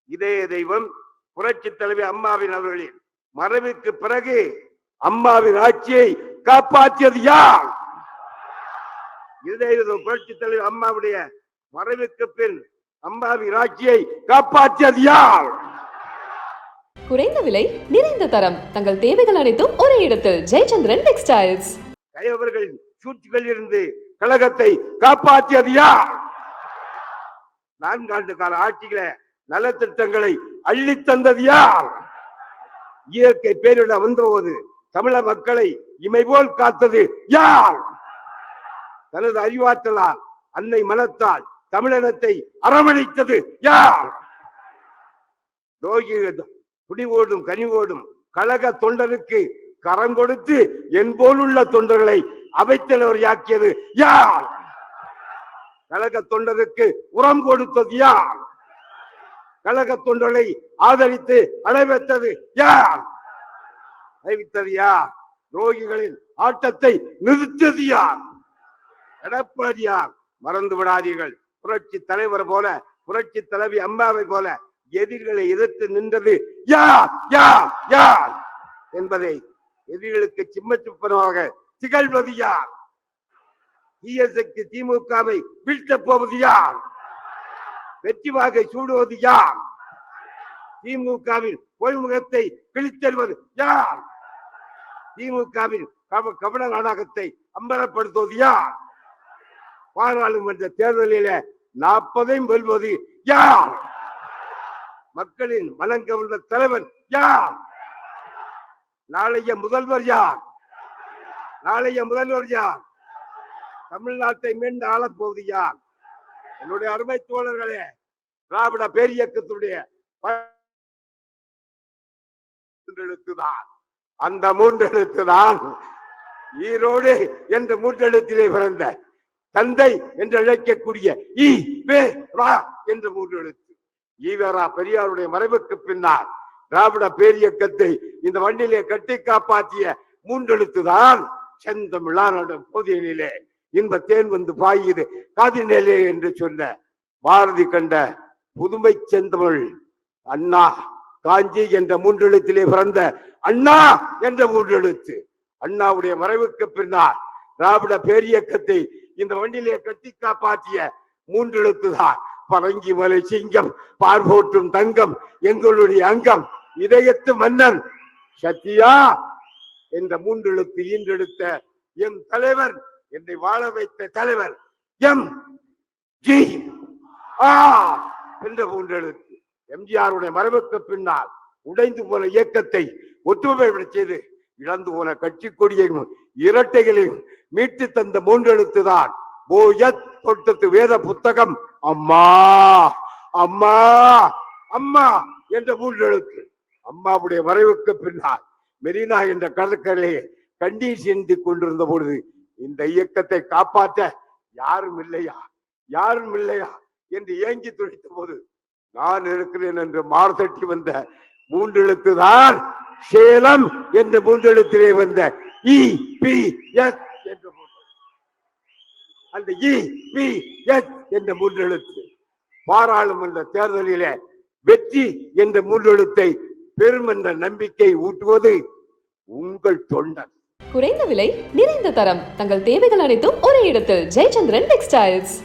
இதய தெய்வம் புரட்சி தலைவி அம்மாவின் அவர்களின் மறைவுக்கு பிறகு அம்மாவின் ஆட்சியை காப்பாற்றியது யார்? இதய புரட்சி தலைவி அம்மாவுடைய மறைவுக்கு பின் அம்மாவின் ஆட்சியை காப்பாற்றியது யார்? குறைந்த விலை நிறைந்த தரம் தங்கள் தேவைகள் அனைத்தும் ஒரே இடத்தில் ஜெயச்சந்திரன் டெக்ஸ்டைல்ஸ். கையவர்களின் சூழ்ச்சிகளில் இருந்து கழகத்தை காப்பாற்றியது யார்? 4 ஆண்டு கால ஆட்சியில நலத்திட்டங்களை அள்ளி தந்தது யார்? இயற்கை பேரிடர் வந்தபோது தமிழக மக்களை இமை போல் காத்தது யார்? தனது அறிவாற்றலால் அன்னை மனத்தால் தமிழினத்தை அரவணைத்தது யார்? குடிவோடும் கனிவோடும் கழக தொண்டருக்கு கரம் கொடுத்து என் போலுள்ள தொண்டர்களை அவைத்தலைவர் யாக்கியது யார்? கழக தொண்டருக்கு உரம் கொடுத்தது யார்? கழக தொண்டர்களை ஆதரித்து அடைபெற்றது யார்? அறிவித்தது யார்? துரோகிகளின் ஆட்டத்தை நிறுத்தது யார்? எடப்பாடியார். மறந்து விடாதீர்கள், புரட்சி தலைவர் போல புரட்சி தலைவி அம்மாவை போல எதிரிகளை எதிர்த்து நின்றது யார் யார் யார் என்பதை எதிரிகளுக்கு சிம்மச்சுப்பனமாக திகழ்வது யார்? ஈஎஸ்ஐக்கு திமுகவை வீழ்த்தப் போவது யார்? வெற்றி வாகை சூடுவது யார்? திமுகவின் பொய்முகத்தை கிழித்தெறிவது யார்? திமுகவின் கபட நாடகத்தை அம்பலப்படுத்துவது யார்? பாராளுமன்ற தேர்தலில் 40 வெல்வது யார்? மக்களின் மனம் கவர்ந்த தலைவன் யார்? நாளைய முதல்வர் யார்? நாளைய முதல்வர் யார்? தமிழ்நாட்டை மீண்டு ஆளப்போவது யார்? என்னுடைய அருமை தோழர்களே, திராவிட பேரியக்கத்துடைய எழுத்துதான், அந்த 3 எழுத்துதான் ஈரோடு என்ற 3 எழுத்திலே பிறந்த தந்தை என்று அழைக்கக்கூடிய ஈ வே ரா என்ற 3 எழுத்து. ஈவேரா பெரியாருடைய மறைவுக்கு பின்னால் திராவிட பேரியக்கத்தை இந்த வண்டியிலே கட்டி காப்பாற்றிய 3 எழுத்துதான் செந்தமிழான போதியிலே இன்ப தேன் வந்து பாயுது காதினிலே என்று சொன்ன பாரதி கண்ட புதுமை செந்தமிழ் அண்ணா காஞ்சி என்ற 3 எழுத்திலே பிறந்த அண்ணா என்ற 3 எழுத்து. அண்ணாவுடைய மறைவுக்கு பின்னால் திராவிட பேரியக்கத்தை இந்த வண்டியிலே கட்டி காப்பாற்றிய 3 எழுத்துதான் பரங்கி மலை சிங்கம் பார்போற்றும் தங்கம் எங்களுடைய அங்கம் இதயத்து மன்னன் சத்தியா என்ற 3 எழுத்து ஈன்றெடுத்த எம் தலைவர், என்னை வாழ வைத்த தலைவர் எம் ஜி ஆர் என்ற 3 எழுத்து. எம்ஜிஆருடைய மறைவுக்கு பின்னால் உடைந்து போன இயக்கத்தை ஒற்றுமை செய்து இழந்து போன கட்சி கொடியையும் இரட்டைகளையும் மீட்டு தந்த 3 எழுத்துதான் தொட்டத்து வேத புத்தகம் அம்மா அம்மா அம்மா என்ற 3 எழுத்து. அம்மாவுடைய மறைவுக்கு பின்னால் மெரினா என்ற கடற்கரையை கண்ணீர் சிந்தி கொண்டிருந்த பொழுது இந்த இயக்கத்தை காப்பாற்ற யாரும் இல்லையா யாரும் இல்லையா என்று ஏங்கி துடித்த போது நான் இருக்கிறேன் என்று மார்த்தட்டி வந்த 3 எழுத்துதான் சேலம் என்ற 3 எழுத்திலே வந்த இ பி எஸ் என்ற அந்த இ பி எஸ் என்ற 3 எழுத்து. பாராளுமன்ற தேர்தலிலே வெற்றி என்ற 3 எழுத்தை பெரும் என்ற நம்பிக்கை ஊட்டுவது உங்கள் தொண்டன். குறைந்த விலை நிறைந்த தரம் தங்கள் தேவைகள் அனைத்தும் ஒரே இடத்தில் ஜெயச்சந்திரன் டெக்ஸ்டைல்ஸ்.